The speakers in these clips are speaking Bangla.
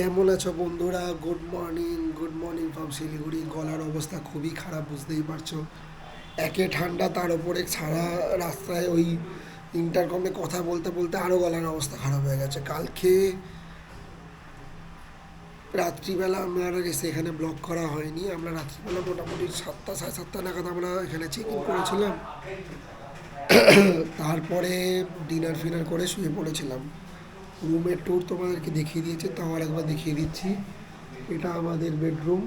কেমন আছো বন্ধুরা? Good morning from Siliguri. গলার অবস্থা খুবই খারাপ, বুঝতেই পারছো। একে ঠান্ডা, তার উপরে সারা রাস্তায় ওই ইন্টারকমে কথা বলতে বলতে আরও গলার অবস্থা খারাপ হয়ে গেছে। কালকে রাত্রিবেলা আমরা এসে এখানে ব্লক করা হয়নি। আমরা রাত্রিবেলা মোটামুটি 7টা সাড়ে 7টা নাগাদ আমরা এখানে চেক ইন করেছিলাম। তারপরে ডিনার ফিনার করে শুয়ে পড়েছিলাম। রুমের ট্যুর তোমাদেরকে দেখিয়ে দিয়েছে, তাও আর একবার দেখিয়ে দিচ্ছি। এটা আমাদের বেডরুম।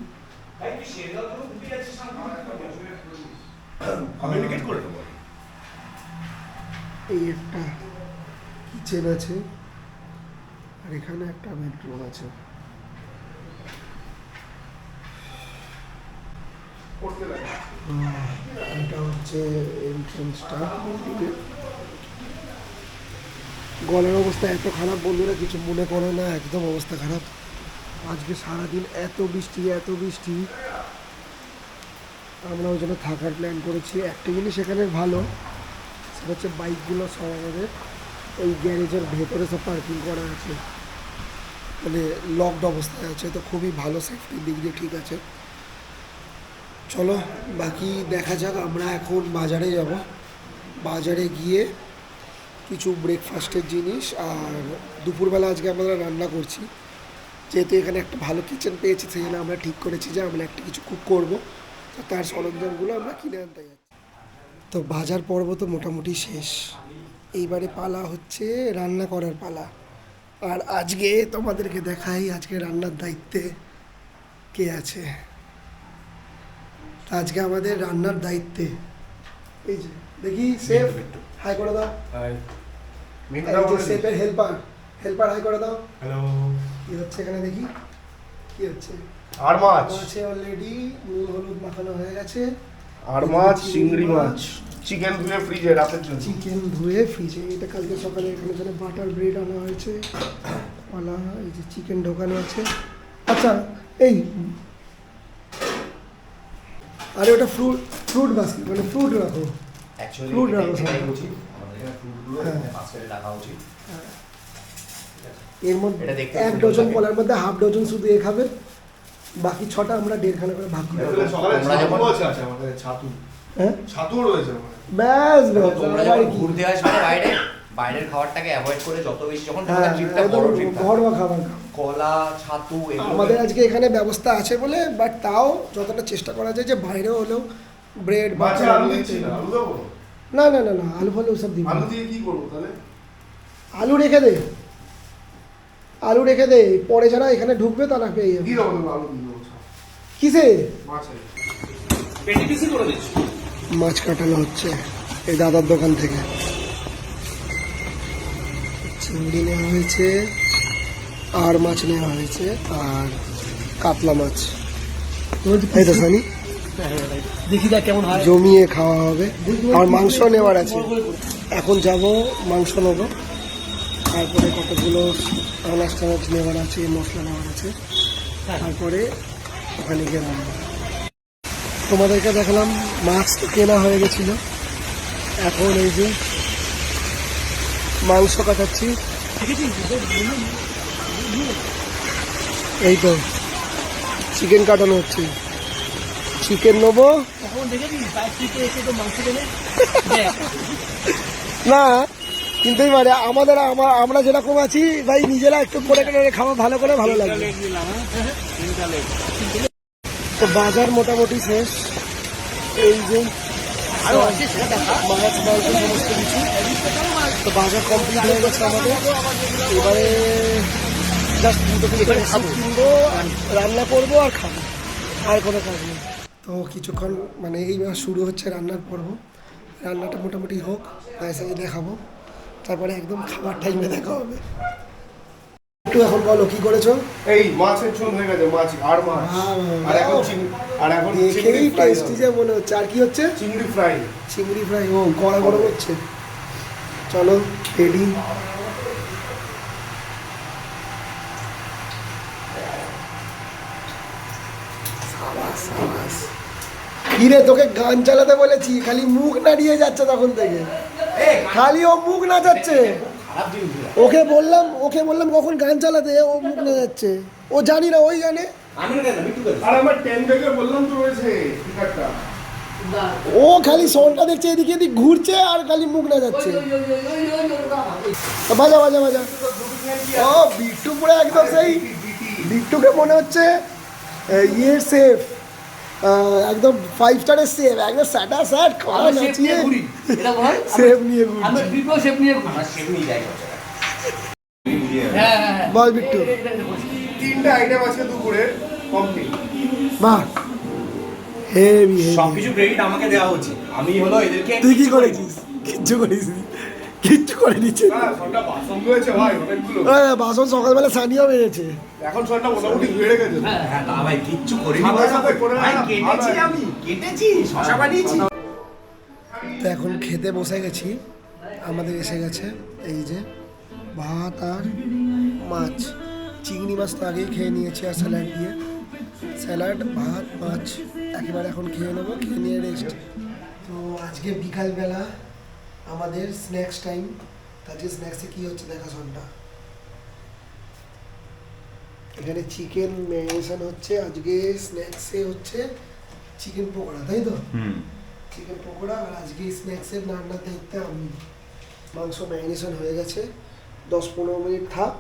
এই একটা কিচেন আছে, আর এখানে একটা বেডরুম আছে। এটা হচ্ছে এন্ট্রেন্সটা। গলার অবস্থা এত খারাপ বন্ধুরা, কিছু মনে করো না, একদম অবস্থা খারাপ। আজকে সারাদিন এত বৃষ্টি। আমরা ওই জন্য থাকার প্ল্যান করেছি। একটা জিনিস এখানে ভালো, সেটা হচ্ছে বাইকগুলো সব আমাদের ওই গ্যারেজের ভেতরে সব পার্কিং করা আছে, মানে লকড অবস্থায় আছে, তো খুবই ভালো, সেফটির দিক দিয়ে ঠিক আছে। চলো বাকি দেখা যাক। আমরা এখন বাজারে যাব, বাজারে গিয়ে কিছু ব্রেকফাস্টের জিনিস, আর দুপুরবেলা আজকে আমরা রান্না করছি। যেহেতু এখানে একটা ভালো কিচেন পেয়েছি, সেই জন্য আমরা ঠিক করেছি যে আমরা একটা কিছু কুক করবো, তো তার সরঞ্জামগুলো আমরা কিনে আনতে যাচ্ছি। তো বাজার পর্ব তো মোটামুটি শেষ, এইবারে পালা হচ্ছে রান্না করার পালা। আর আজকে তোমাদেরকে দেখাই আজকে রান্নার দায়িত্বে কে আছে। আজকে আমাদের রান্নার দায়িত্বে এই যে দেখি শেফ, হাই করে দাও। শেফের হেল্পার হাই করে দাও। হ্যালো। কি হচ্ছে এখানে দেখি? কি হচ্ছে? আর মাছ আছে অলরেডি, নুন হলুদ মাখানো হয়ে গেছে। আর মাছ, চিংড়ি মাছ, চিকেন ধুয়ে ফ্রিজে রাতের জন্য। চিকেন ধুয়ে ফ্রিজে, এটা কালকে সকালে এখানে বাটার ব্রেড আনা হয়েছে, পালা এই যে চিকেন ঢোকানো আছে। আচ্ছা এই আরে ওটা ফ্রুট বাস্কেট, মানে ফ্রুট রাখো, ফ্রুট রাখো। এর মধ্যে 1 ডজন কলার মধ্যে হাফ ডজন শুধু এ খাবে, বাকি 6টা আমরা 1.5 করে ভাগ করে দেবো। সকালে ছাতু আছে আমাদের, ছাতুও রয়েছে। ব্যাস তোমরা যখন ঘুরতে আসবে বাইরের খাবারটাকে অ্যাভয়েড করে যত বেশি যখন তোমাদের ট্রিপটা বড় ট্রিপ ঘরোয়া খাবার খাও। কলা ছাতু এগুলো আমাদের আজকে এখানে ব্যবস্থা আছে বলে, বাট তাও যতটা চেষ্টা করা যায় যে বাইরে হলেও ব্রেড বা আলু দিচ্ছি না, আলু দেবো না, আলু ফলে ওসব দিবি। আলু দিয়ে কি করবো তাহলে? আলু রেখে দে, পরে যারা এখানে ঢুকবে তারা পেয়ে যাবে। কি দেবো? আলু দিয়ে দেবো। কিসে? মাছে পেটি পিসি করে দিচ্ছি। মাছ কাটানো হচ্ছে এই দাদার দোকান থেকে। চিংড়ি নেওয়া হয়েছে, আর মাছ নেওয়া হয়েছে, আর কাতলা মাছ। এই তো সানি, দেখি যা কেমন হয়, জমিয়ে খাওয়া হবে। আর মাংস নেওয়ার আছে, এখন যাব মাংস নেবো। তারপরে কতগুলো আনাজ টানাজ নেওয়ার আছে, মশলা নেওয়ার আছে, তারপরে ওখানে গিয়ে রান্না। তোমাদেরকে দেখলাম মাছ তো কেনা হয়ে গেছিলো, এখন এই যে মাংস কাটাচ্ছি। এই তো চিকেন কাটানো হচ্ছে, চিকেন নেবো না, কিন্তু এবারে আমরা যেরকম আছি ভাই, নিজেরা একটু করে খাওয়া ভালো করে ভালো লাগবে। তো বাজার মোটামুটি শেষ, এই যে মাছ মাংস সমস্ত কিছু, তো বাজার কমপ্লিট হয়ে গেছে আমাদের। এবারে জাস্ট কিনবো, রান্না করবো আর খাবো, আর কোনো কাজ নেই। তো কিছুক্ষণ মানে এইবার শুরু হচ্ছে রান্নার পর্ব। রান্নাটা মোটামুটি হোক, তাই দেখাবো, তারপরে একদম খাবার টাইমে দেখা হবে। একটু এখন বলো কি করেছো? এই মাছের ঝোল হয়ে গেছে, মাছ আর মাছ, আর এখন চিংড়ি ফ্রাই টেস্টি যে মনে হচ্ছে। আর কি হচ্ছে? চিংড়ি ফ্রাই। ও কড়া গরম হচ্ছে। চলো রেডি। কিরে তোকে গান চালাতে বলেছি, খালি মুখ নাড়িয়ে যাচ্ছে তখন থেকে, খালি ও মুখ নাচাচ্ছে। ওকে বললাম কখন গান চালাতে, ও মুখ না যাচ্ছে, ও জানি না, ওই জানে। আর আমার 10 থেকে বললাম তো রয়েছে স্পিকারটা। ও খালি সোনটা দেখছে, এদিকে এদিক ঘুরছে আর খালি মুখ না যাচ্ছে। বাজা বাজা বাজা। ও বিট্টু পুরো একদম সেই, বিট্টুকে মনে হচ্ছে ইয়ে সেফ, একদম 5 স্টারের সেফ, একদম স্যাটা স্যাট খাওয়া নাচিয়ে সেফ নিয়ে ঘুরি। বল বিট্টু। 3টা আইটেম আছে দুপুরে কমপ্লিট। বাহ, হেভি হেভি। সবকিছু ক্রেডিট আমাকে দেওয়া উচিত, আমি হলো এদেরকে। তুই কি করেছিস? কিচ্ছু করিস নি, কিচ্ছু করে নিচ্ছে। হ্যাঁ, সবটা বাসন রয়েছে ভাই অনেকগুলো। বাসন সকালবেলা সানিও বেড়েছে। এখন সবটা মোটামুটি বেড়ে গেছে। হ্যাঁ না ভাই কিচ্ছু করিনি, সাথে সাথে করে ভাই না, কেটেছি, ভালো। আমি কেটেছি, শশা বানিয়েছি। তো এখন খেতে বসে গেছি, আমাদের এসে গেছে এই যে ভাত আর মাছ। চিংড়ি মাছ তো আগেই খেয়ে নিয়েছি আর স্যালাড দিয়ে, স্যালাড ভাত মাছ একেবারে এখন খেয়ে নেবো, খেয়ে নিয়ে রেস্ট। তো আজকে বিকালবেলা আমাদের স্ন্যাক্স টাইম। আজকে স্ন্যাক্সে কী হচ্ছে দেখা শোনটা। এখানে চিকেন ম্যারিনেশন হচ্ছে, আজকে স্ন্যাক্সে হচ্ছে চিকেন পকোড়া, তাই তো? চিকেন পকোড়া। আর আজকে স্ন্যাক্সের রান্নার দায়িত্বে আমি। মাংস ম্যারিনেশন হয়ে গেছে, 10-15 মিনিট থাক,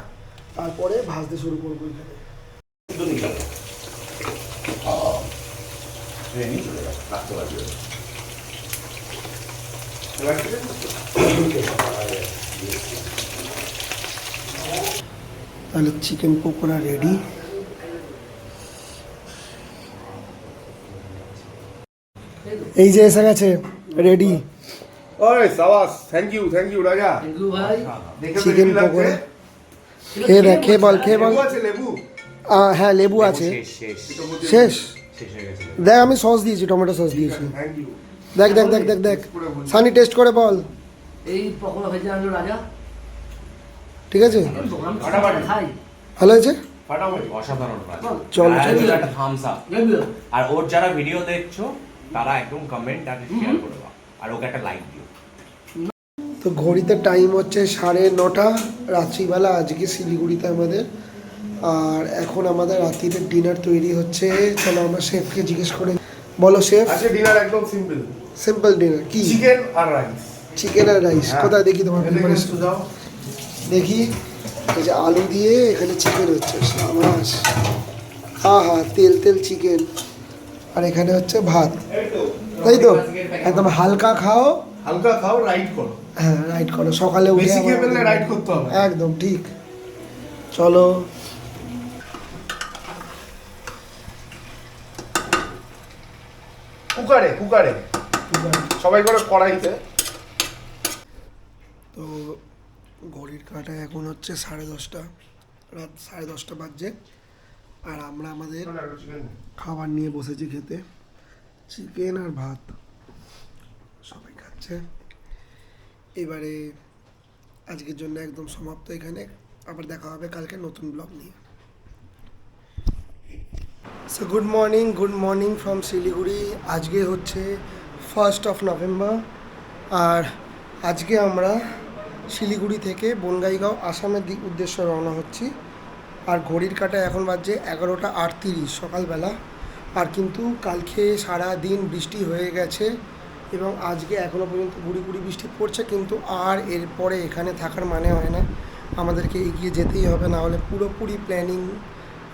তারপরে ভাজতে শুরু করবো এখানে। তাহলে চিকেন পকোড়া রেডি। এই যে এসে গেছে রেডি ওরে সাবাস, থ্যাংক ইউ রাজা। দেখে তো চিকেন হেভি লাগছে। পকোড়া। খেয়ে দেখ, খেয়ে বল, খেয়ে বল। লেবু আছে লেবু? হ্যাঁ লেবু আছে। শেষ শেষ? হয়ে গেছে। দেখ আমি সস দিয়েছি, টমেটো সস দিয়েছি। Thank you. দেখ দেখ দেখ দেখ দেখ, সানি টেস্ট করে বল। এই পকোড়া ভেজে আনলো রাজা, ঠিক আছে, ফাটাফাটি। খাই ভালো হয়েছে। ফাটাফাটি। অসাধারণ কাজ। চলো, আর চলো। একটা থামস আপ। দেখলো আর ওর যারা ভিডিও দেখছো তারা একদম কমেন্ট আর শেয়ার করে দাও, আর ওকে একটা লাইক দিও। তো ঘড়িতে টাইম হচ্ছে 9:30 রাত্রিবেলা আজকে শিলিগুড়িতে আমাদের। আর এখন আমাদের রাত্রিতে ডিনার তৈরি হচ্ছে। চলো আমরা শেফকে জিজ্ঞেস করে, বলো শেফ। আজকে ডিনার একদম সিম্পল, সিম্পল ডিনার কি? চিকেন আর রাইস। চিকেন আর রাইস। হ্যাঁ। কোথায় দেখি তোমার এদিকে প্রিপারেশন? একটু দাও। দেখি, এই যে আলু দিয়ে এখানে চিকেন হচ্ছে, সাবাস। হ্যাঁ হ্যাঁ, তেল তেল চিকেন। আর এখানে হচ্ছে ভাত, তাই তো? একদম হালকা খাও, হালকা খাও, রাইট করো। হ্যাঁ রাইট করো, সকালে উঠে বেশি খেয়ে আবার- ফেললে রাইট করতে হবে। একদম ঠিক। চলো। কুকারে সবাই করে কড়াইতে। তো ঘড়ির কাঁটায় এখন হচ্ছে 10:30, রাত 10:30 বাজছে। আর আমরা আমাদের খাবার নিয়ে বসেছি খেতে, চিকেন আর ভাত সবাই খাচ্ছে। এবারে আজকের জন্য একদম সমাপ্ত এখানে, আবার দেখা হবে কালকে নতুন ব্লগ নিয়ে। So good morning from Siliguri. আজকে হচ্ছে 1 নভেম্বর। আর আজকে আমরা শিলিগুড়ি থেকে বনগাইগাঁও আসামের উদ্দেশ্যে রওনা হচ্ছি। আর ঘড়ির কাঁটায় এখন বাজছে 11:38 সকালবেলা। আর কিন্তু কালকে সারা দিন বৃষ্টি হয়ে গেছে এবং আজকে এখনও পর্যন্ত গুড়ি গুড়ি বৃষ্টি পড়ছে, কিন্তু আর এরপরে এখানে থাকার মানে হয় না, আমাদেরকে এগিয়ে যেতেই হবে, না হলে পুরোপুরি প্ল্যানিং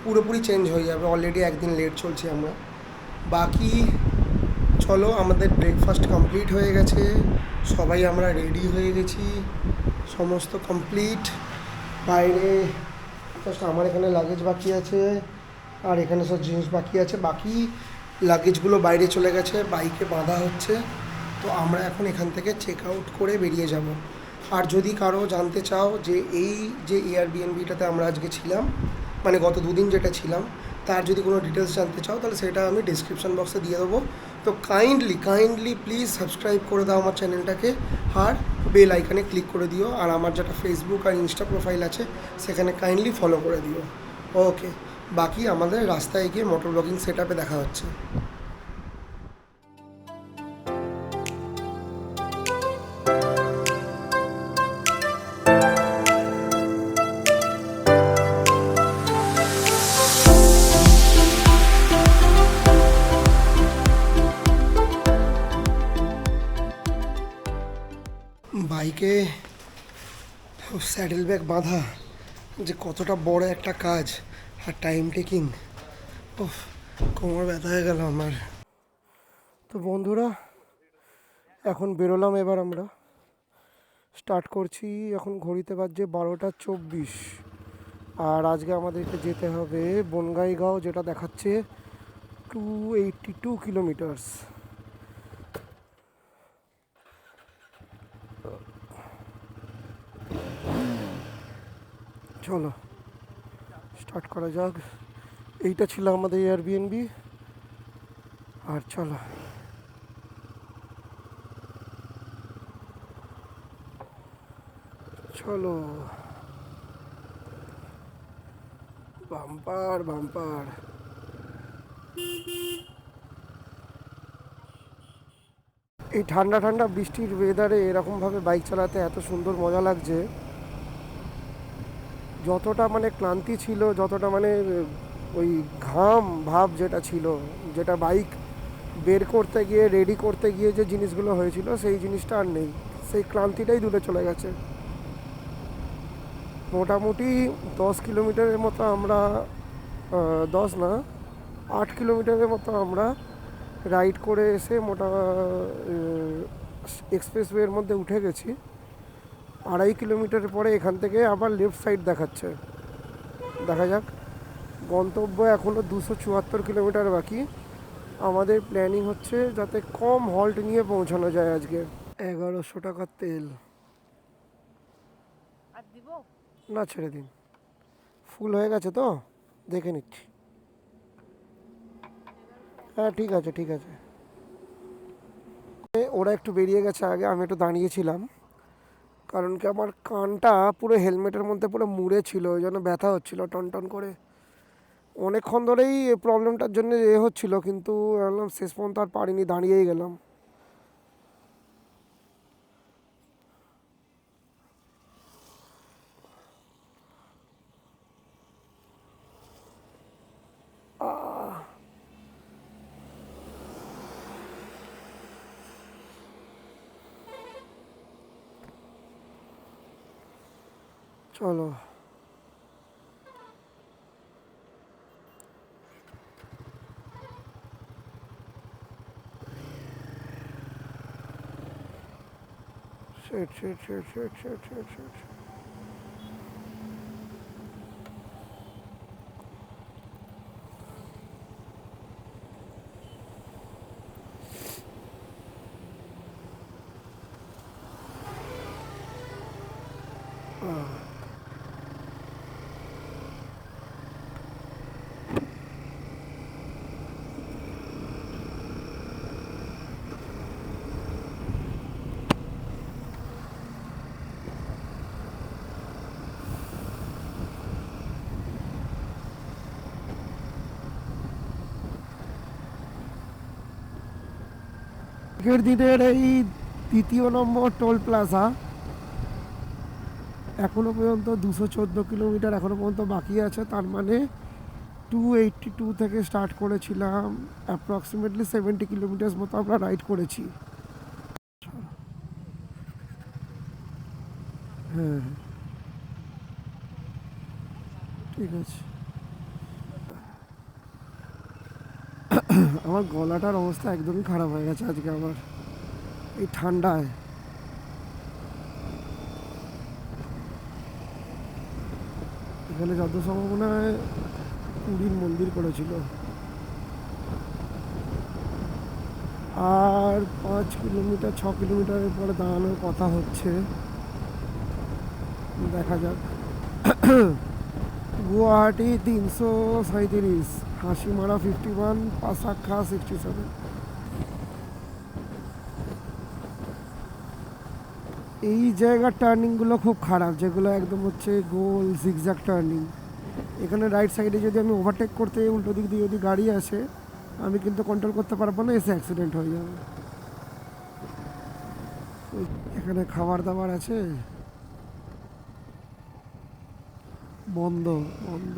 পুরোপুরি চেঞ্জ হয়ে যাবে। অলরেডি একদিন লেট চলছি আমরা। বাকি চলো, আমাদের ব্রেকফাস্ট কমপ্লিট হয়ে গেছে, সবাই আমরা রেডি হয়ে গেছি, সমস্ত কমপ্লিট। বাইরে জাস্ট আমার এখানে লাগেজ বাকি আছে, আর এখানে সব জিনিস বাকি আছে। বাকি লাগেজগুলো বাইরে চলে গেছে, বাইকে বাঁধা হচ্ছে। তো আমরা এখন এখান থেকে চেক আউট করে বেরিয়ে যাব। আর যদি কারো জানতে চাও যে এই যে এয়ারবিএনবিটাতে আমরা আজকে ছিলাম, মানে গত 2 দিন যেটা ছিলাম, তার যদি কোনো ডিটেলস জানতে চাও তাহলে সেটা আমি ডিসক্রিপশন বক্সে দিয়ে দেবো। তো কাইন্ডলি প্লিজ সাবস্ক্রাইব করে দাও আমার চ্যানেলটাকে, আর বেল আইকনে ক্লিক করে দিও। আর আমার যেটা ফেসবুক আর ইনস্টা প্রোফাইল আছে সেখানে কাইন্ডলি ফলো করে দিও। ওকে, বাকি আমাদের রাস্তায় গিয়ে মোটর ব্লগিং সেট আপে দেখা হচ্ছে। বাইকে স্যাডেল ব্যাগ বাঁধা যে কতটা বড় একটা কাজ আর টাইম টেকিং, কোমর ব্যথা হয়ে গেল আমার। তো বন্ধুরা, এখন বেরোলাম, এবার আমরা স্টার্ট করছি। এখন ঘড়িতে বাজছে 12:24, আর আজকে আমাদেরকে যেতে হবে বনগাইগাঁও, যেটা দেখাচ্ছে 282 কিলোমিটার্স। চলো স্টার্ট করা যাক। এইটা ছিল আমাদের এয়ারবিএনবি, আর চলো। চলো, বাম্পার বাম্পার। এই ঠান্ডা ঠান্ডা বৃষ্টির ওয়েদারে এরকমভাবে বাইক চালাতে এত সুন্দর মজা লাগছে। যতটা মানে ক্লান্তি ছিল, যতটা মানে ওই ঘাম ভাব যেটা ছিল, যেটা বাইক বের করতে গিয়ে রেডি করতে গিয়ে যে জিনিসগুলো হয়েছিল, সেই জিনিসটা আর নেই। সেই ক্লান্তিটাই দূরে চলে গেছে। মোটামুটি 10 কিলোমিটারের মতো আমরা, 10 না 8 কিলোমিটারের মতো আমরা রাইড করে এসে এক্সপ্রেসওয়ের মধ্যে উঠে গেছি। 2.5 কিলোমিটার পরে এখান থেকে আবার লেফট সাইড দেখাচ্ছে। দেখা যাক। গন্তব্য এখনও 274 কিলোমিটার বাকি। আমাদের প্ল্যানিং হচ্ছে যাতে কম হল্ট নিয়ে পৌঁছানো যায় আজকে। 1100 টাকার তেল। না, ছেড়ে দিন, ফুল হয়ে গেছে তো, দেখে নিচ্ছি। হ্যাঁ ঠিক আছে ঠিক আছে। ওরা একটু বেরিয়ে গেছে আগে, আমি একটু দাঁড়িয়েছিলাম, কারণ কি আমার কানটা পুরো হেলমেটের মধ্যে পুরো মুড়ে ছিল, ওই জন্য ব্যথা হচ্ছিল টন টন করে। অনেকক্ষণ ধরেই এই প্রবলেমটার জন্য হচ্ছিল, কিন্তু বললাম শেষ পর্যন্ত আর পারিনি, দাঁড়িয়েই গেলাম। চলো, শেট শেট শেট শেট শেট শেট শেট। আগের দিনের এই 3য় নম্বর টোল প্লাজা, এখনো পর্যন্ত 214 কিলোমিটার এখনো পর্যন্ত বাকি আছে। তার মানে 282 থেকে স্টার্ট করেছিলাম, অ্যাপ্রক্সিমেটলি 70 কিলোমিটার মতো আমরা রাইড করেছি। হ্যাঁ ঠিক আছে। আমার গলাটার অবস্থা একদমই খারাপ হয়ে গেছে আজকে আমার, এই ঠান্ডায়। এখানে যত সম্ভাবনা পুরীর মন্দির করেছিল। আর 5 কিলোমিটার 6 কিলোমিটারের পরে দাঁড়ানোর কথা হচ্ছে, দেখা যাক। গুয়াহাটি 337, হাসিমারা 51, পাসাক্ষা 67। এই জায়গার টার্নিংগুলো খুব খারাপ, যেগুলো একদম হচ্ছে গোল জিগজ্যাগ টার্নিং। এখানে রাইট সাইডে যদি আমি ওভারটেক করতে উল্টো দিক দিয়ে যদি গাড়ি আসে, আমি কিন্তু কন্ট্রোল করতে পারবো না, এসে অ্যাক্সিডেন্ট হয়ে যাবে। এখানে খাবার দাবার আছে, বন্ধ বন্ধ।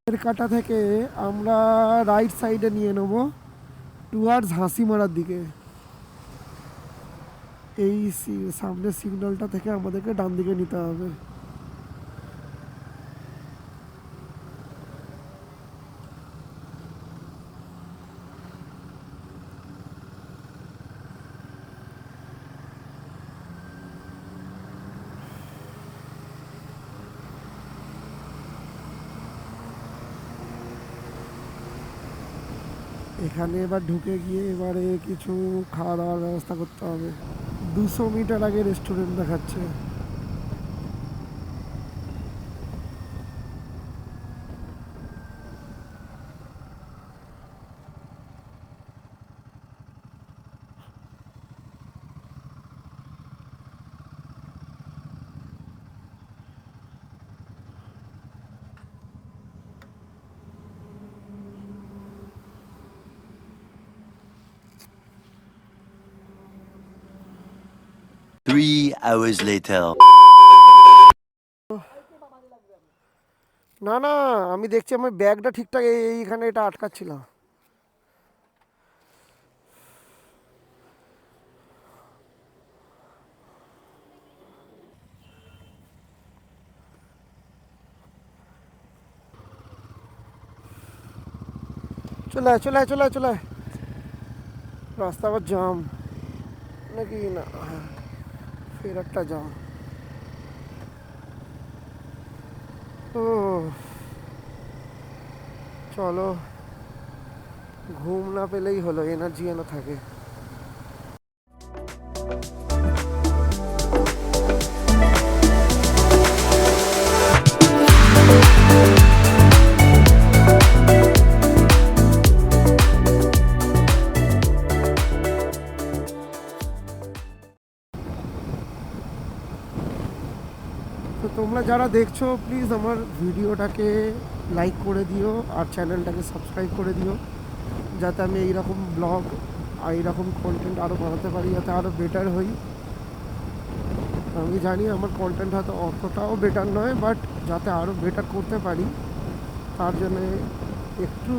এর কাটা থেকে আমরা রাইট সাইডে নিয়ে নেব টুয়ার্ডস হাসিমারার দিকে। এই সামনের সিগন্যালটা থেকে আমাদেরকে ডান দিকে নিতে হবে। এখানে এবার ঢুকে গিয়ে এবারে কিছু খাওয়া দাওয়ার ব্যবস্থা করতে হবে। 200 মিটার আগে রেস্টুরেন্ট দেখাচ্ছে। Three hours later. না না, আমি দেখছি আমার ব্যাগটা ঠিকঠাক এইখানে এটা আটকাচ্ছিল। চলে আয়, চলে আয়, চলে আয়, চলে আয়। রাস্তা আবার জাম নাকি না? হ্যাঁ, ফের একটা জাম। ও চলো, ঘুম না পেলেই হলো, এনার্জি যেন থাকে। তো তোমরা যারা দেখছো প্লিজ আমার ভিডিওটাকে লাইক করে দিও আর চ্যানেলটাকে সাবস্ক্রাইব করে দিও, যাতে আমি এইরকম ব্লগ আর এইরকম কন্টেন্ট আরও বানাতে পারি, যাতে আরও বেটার হই। আমি জানি আমার কন্টেন্ট হয়তো অতটাও বেটার নয়, বাট যাতে আরও বেটার করতে পারি তার জন্যে একটু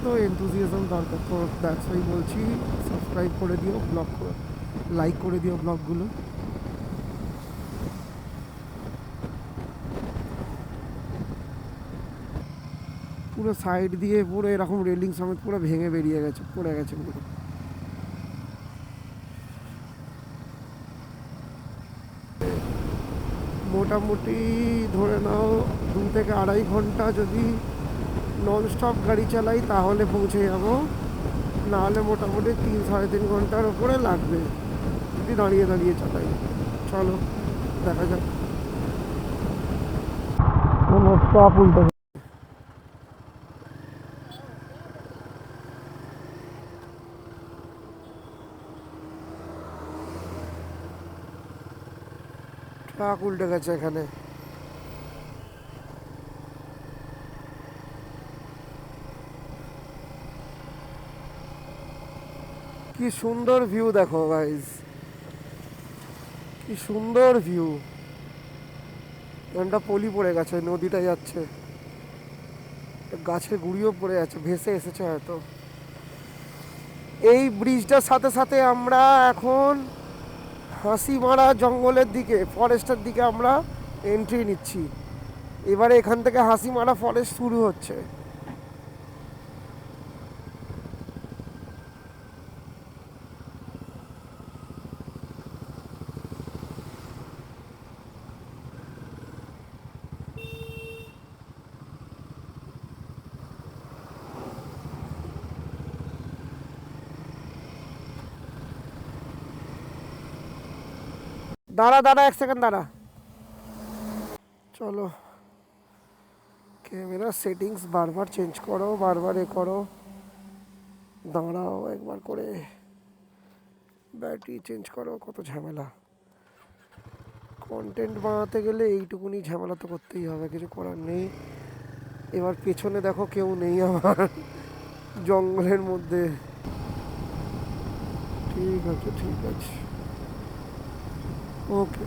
তো এনথুজিয়াজম দরকার। তো দ্যাটস ওয়াই বলছি সাবস্ক্রাইব করে দিও, লাইক করে দিও ব্লগগুলো। পুরো সাইড দিয়ে পুরো এরকম রেলিং সমেত পুরো ভেঙে বেরিয়ে গেছে, পড়ে গেছে পুরো। মোটামুটি ধরে নাও 2 থেকে 2.5 ঘন্টা যদি নন স্টপ গাড়ি চালাই তাহলে পৌঁছে যাব, নাহলে মোটামুটি 3-3.5 ঘন্টার ওপরে লাগবে যদি দাঁড়িয়ে দাঁড়িয়ে চালাই। চলো দেখা যাক। কোনো স্টপ উল্টে ট্রাক উল্টে গেছে এখানে। কি সুন্দর ভিউ দেখো গাইস, কি সুন্দর ভিউ। এখানটা পলি পড়ে গেছে, নদীটা যাচ্ছে, গাছের গুঁড়িও পড়ে যাচ্ছে, ভেসে এসেছে হয়তো। এই ব্রিজটার সাথে সাথে আমরা এখন হাসিমারা জঙ্গলের দিকে, ফরেস্টের দিকে আমরা এন্ট্রি নিচ্ছি। এবারে এখান থেকে হাসিমারা ফরেস্ট শুরু হচ্ছে। দাঁড়া দাঁড়া, 1 সেকেন্ড দাঁড়া। চলো, ক্যামেরা সেটিংস বারবার চেঞ্জ করো, বারবার এ করো, দাঁড়াও একবার করে, ব্যাটারি চেঞ্জ করো, কত ঝামেলা। কন্টেন্ট বানাতে গেলে এইটুকুনি ঝামেলা তো করতেই হবে, কিছু করার নেই। এবার পেছনে দেখো কেউ নেই আমার জঙ্গলের মধ্যে। ঠিক আছে, ঠিক আছে, ওকে।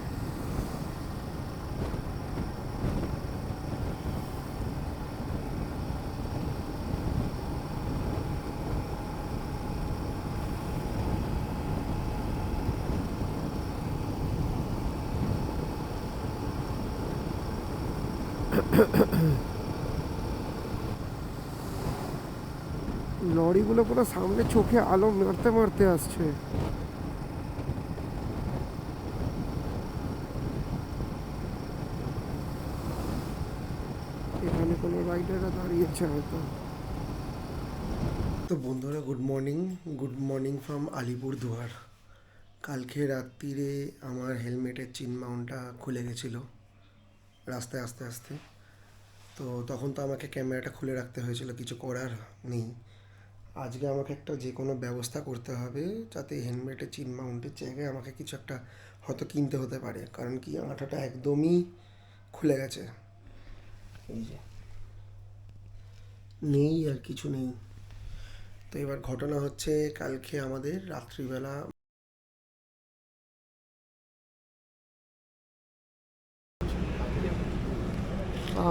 লরিগুলো পুরো সামনে চোখে আলো মারতে মারতে আসছে। এখানে কোনো রাইডাররা দাঁড়িয়েছে হয়তো। তো বন্ধুরা গুড মর্নিং ফ্রম আলিপুরদুয়ার। কালকে রাত্রিরে আমার হেলমেটের চিন মাউন্টটা খুলে গেছিলো রাস্তায় আস্তে আস্তে। তো তখন তো আমাকে ক্যামেরাটা খুলে রাখতে হয়েছিল, কিছু করার নেই। আজকে আমাকে একটা যে কোনো ব্যবস্থা করতে হবে যাতে হেলমেটের চিন মাউন্টের জায়গায় আমাকে কিছু একটা হয়তো কিনতে হতে পারে, কারণ কি আঠাটা একদমই খুলে গেছে। এই যে নেই, আর কিছু নেই। তো এবার ঘটনা হচ্ছে, কালকে আমাদের রাত্রিবেলা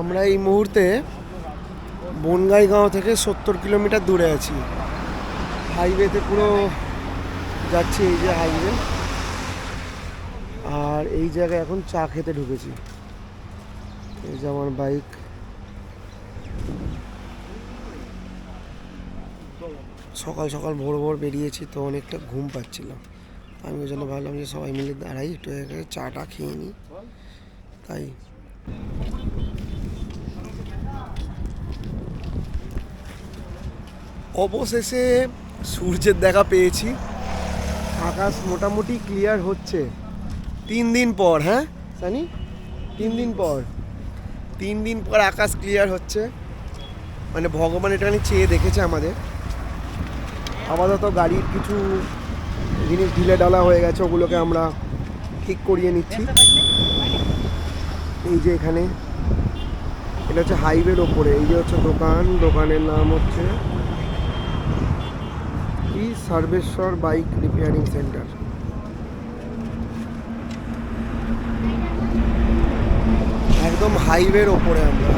আমরা এই মুহূর্তে বনগাইগাঁও থেকে 70 কিলোমিটার দূরে আছি। হাইওয়েতে পুরো যাচ্ছি, এই যে হাইওয়ে। আর এই জায়গায় এখন চা খেতে ঢুকেছি। এই যে আমার বাইক। সকাল সকাল ভোর ভোর বেরিয়েছি, তো অনেকটা ঘুম পাচ্ছিল। আমি ওই জন্য ভাবলাম যে সবাই মিলে দাঁড়াই, একটু চাটা খেয়ে নিই। তাই অবশেষে সূর্যের দেখা পেয়েছি। আকাশ মোটামুটি ক্লিয়ার হচ্ছে 3 দিন পর। হ্যাঁ সানি, 3 দিন পর আকাশ ক্লিয়ার হচ্ছে। মানে ভগবান এটাখানি চেয়ে দেখেছে আমাদের। আপাতত গাড়ির কিছু জিনিস ঢিলে ঢালা হয়ে গেছে, ওগুলোকে আমরা ঠিক করিয়ে নিচ্ছি। এই যে এখানে এটা হচ্ছে হাইওয়ের ওপরে, এই যে হচ্ছে দোকানের নাম হচ্ছে কি সর্বেশ্বর বাইক রিপেয়ারিং সেন্টার। একদম হাইওয়ের ওপরে, আমরা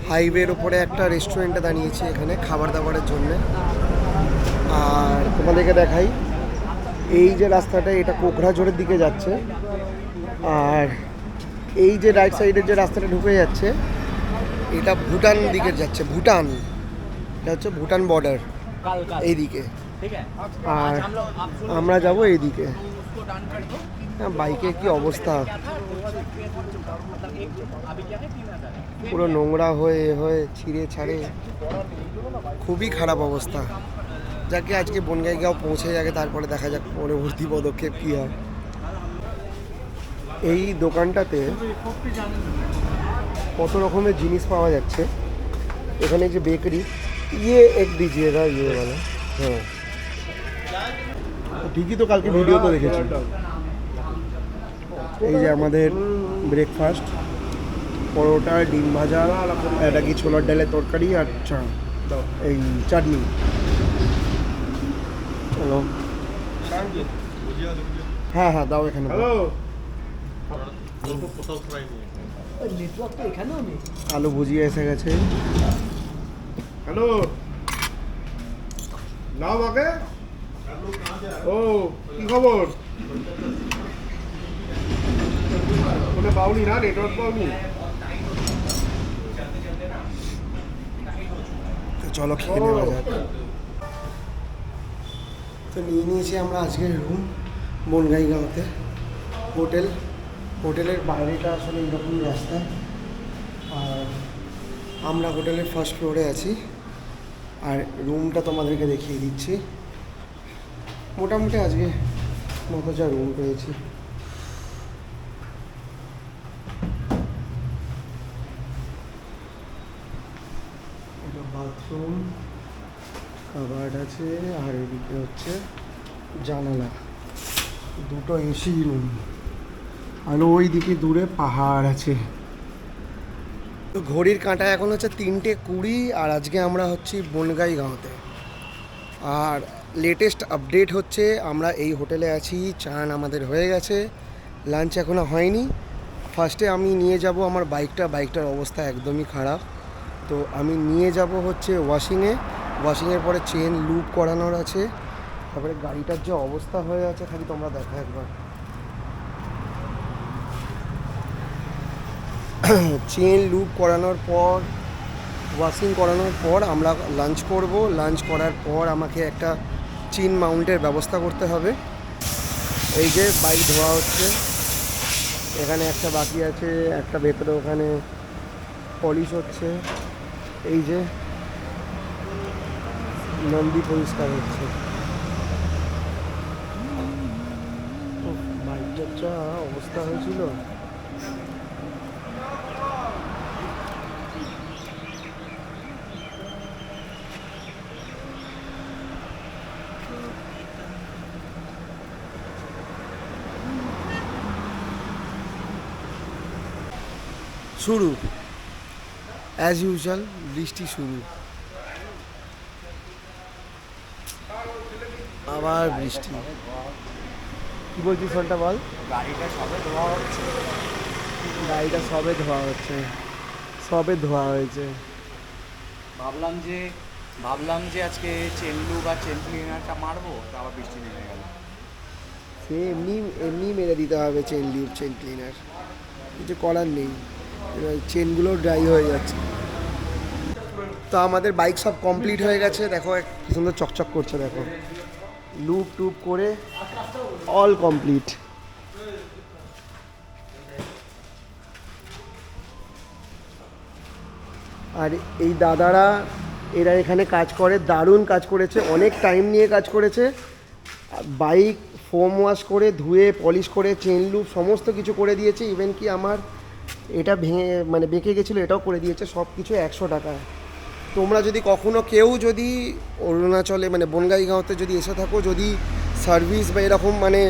হাইওয়ের ওপরে একটা রেস্টুরেন্টে দাঁড়িয়েছি এখানে খাবার দাবারের জন্য। আর তোমাদেরকে দেখাই, এই যে রাস্তাটা, এটা কোকড়াঝোড়ের দিকে যাচ্ছে। আর এই যে রাইট সাইডের যে রাস্তাটা ঢুকে যাচ্ছে, এটা ভুটান দিকে যাচ্ছে। ভুটান, এটা হচ্ছে ভুটান বর্ডার এইদিকে। আর আমরা যাব এইদিকে। বাইকের কি অবস্থা, পুরো নোংরা হয়ে হয়ে ছিঁড়ে ছাড়ে, খুবই খারাপ অবস্থা। যাকে আজকে বনগাইগাঁও পৌঁছে যাবে, তারপরে দেখা যাক পরবর্তী পদক্ষেপ কী হয়। এই দোকানটাতে কত রকমের জিনিস পাওয়া যাচ্ছে। এখানে যে বেকারি, ইয়ে এক দিজিয়েগা ইয়ে वाला। হ্যাঁ ঠিকই তো, কালকে ভিডিও তো দেখেছি। এই যে আমাদের ব্রেকফাস্ট, পরোটা, ডিম ভাজা, এটা কি ছোলার ডালের তরকারি আর চা, এই চাটনি। চলো, হ্যাঁ হ্যাঁ দাও এখানে। নেটওয়ার্ক তো এখানেও নেই। আলু ভুজিয়া এসে গেছে। হ্যালো, নাও আমাকে। ও কি খবর? ওটা পাওনি না, নেটওয়ার্ক পাওনি? তো চলো খেয়ে নেওয়া যাক। তো নিয়ে নিয়েছি আমরা আজকের রুম বনগাইগাঁওতে। হোটেলের বাইরেটা আসলে এইরকম রাস্তা। আর আমরা হোটেলের ফার্স্ট ফ্লোরে আছি। আর রুমটা তোমাদেরকে দেখিয়ে দিচ্ছি। মোটামুটি আজকে মতো যা রুম পেয়েছি। এটা বাথরুম, কাবার্ড আছে, আর এদিকে হচ্ছে জানালা, দুটো এসি রুম। আর ওই দিকে দূরে পাহাড় আছে। তো ঘড়ির কাঁটা এখন হচ্ছে 3:20, আর আজকে আমরা হচ্ছি বনগাইগাঁওতে। আর লেটেস্ট আপডেট হচ্ছে আমরা এই হোটেলে আছি, চান আমাদের হয়ে গেছে, লাঞ্চ এখনও হয়নি। ফার্স্টে আমি নিয়ে যাব আমার বাইকটার অবস্থা একদমই খারাপ। তো আমি নিয়ে যাব হচ্ছে ওয়াশিংয়ের পরে চেন লুপ করানোর আছে। তারপরে গাড়িটার যে অবস্থা হয়ে আছে খালি তোমরা দেখো একবার। চেন লুপ করানোর পর ওয়াশিং করানোর পর আমরা লাঞ্চ করব। লাঞ্চ করার পর আমাকে একটা চেন মাউন্টের ব্যবস্থা করতে হবে। এই যে বাইক ধোয়া হচ্ছে, এখানে একটা বাকি আছে, একটা ভেতরে ওখানে পলিশ হচ্ছে। এই যে নন্দী পরিষ্কার হচ্ছে। বাইকটার যা অবস্থা হয়েছিল। শুরু অ্যাজ ইউজুয়াল, বৃষ্টি শুরু, আবার বৃষ্টি। কি বলছিস ফোনটা বল? গাড়িটা সবে ধোয়া হচ্ছে। গাড়িটা সবে ধোয়া হচ্ছে, সবে ধোয়া হয়েছে। ভাবলাম যে আজকে চেনলু বা চেন ক্লিনারটা মারবো, তা আবার বৃষ্টি নেমে গেল। সে এমনি এমনি মেরে দিতে হবে চেন লিভ, চেন ক্লিনার, কিছু করার নেই। এবার চেনগুলো ড্রাই হয়ে যাচ্ছে। তো আমাদের বাইক সব কমপ্লিট হয়ে গেছে, দেখো কি সুন্দর চকচক করছে, দেখো লুপ টুপ করে অল কমপ্লিট। আর এই দাদারা এরা এখানে কাজ করে, দারুণ কাজ করেছে, অনেক টাইম নিয়ে কাজ করেছে। বাইক ফোম ওয়াশ করে ধুয়ে পলিশ করে চেন লুপ সমস্ত কিছু করে দিয়েছে। ইভেন কি আমার এটা ভেঙে মানে বেঁকে গেছিলো, এটাও করে দিয়েছে। সব কিছু 100 টাকা। তোমরা যদি কখনো কেউ যদি অরুণাচলে মানে বনগাঁইগাঁওতে যদি এসে থাকো, যদি সার্ভিস বা এরকম মানে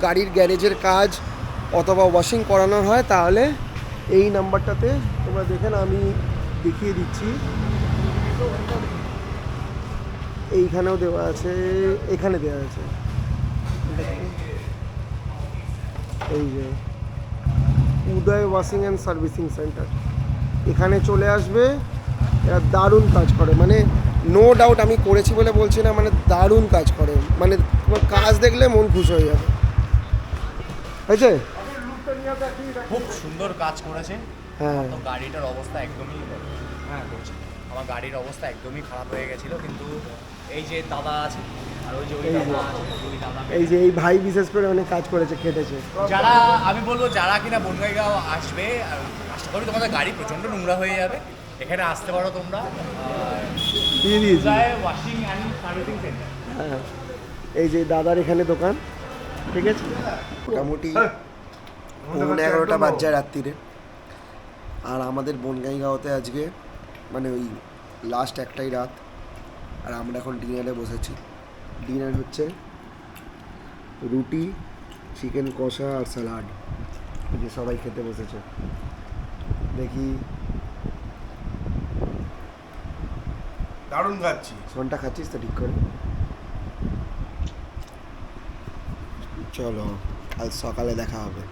গাড়ির গ্যারেজের কাজ অথবা ওয়াশিং করানোর হয়, তাহলে এই নাম্বারটাতে তোমরা দেখেন, আমি দেখিয়ে দিচ্ছি। এইখানেও দেওয়া আছে, এখানে দেওয়া আছে, এই যে উদয় ওয়াশিং অ্যান্ড সার্ভিসিং সেন্টার। এখানে চলে আসবে, এরা দারুণ কাজ করে, মানে নো ডাউট আমি করেছি বলে বলছি না, মানে দারুণ কাজ করে, মানে তোমার কাজ দেখলে মন খুশ হয়ে যাবে। হয়েছে? খুব সুন্দর কাজ করেছে। হ্যাঁ, তো গাড়িটার অবস্থা একদমই করছে। আমার গাড়ির অবস্থা একদমই খারাপ হয়ে গেছিলো, কিন্তু এই যে দাদা আছে আর ওই যে ওই দাদা আছে, ওই দাদা এই যে এই ভাই বিশেষ করে অনেক কাজ করেছে, খেটেছে। যারা আমি বলবো যারা কিনা বনগাঁইগাঁও আসবে, আশা করি তোমাদের গাড়ি প্রচণ্ড নোংরা হয়ে যাবে, এখানে আসতে পারো তোমরা। দিয়ে দিয়েছি। Washing and servicing centre. হ্যাঁ, এই যে দাদার এখানে দোকান, ঠিক আছে। মোটামুটি 11:30 বাজছে রাত্রিরে। আর আমাদের বনগাঁইগাঁওতে আজকে মানে ওই লাস্ট একটাই রাত। আর আমরা এখন ডিনারে বসেছি। ডিনার হচ্ছে রুটি, চিকেন কষা আর স্যালাড, যে সবাই খেতে বসেছে। দেখি দারুণ খাচ্ছি। ফোনটা খাচ্ছিস তো ঠিক করে? চলো, কাল সকালে দেখা হবে।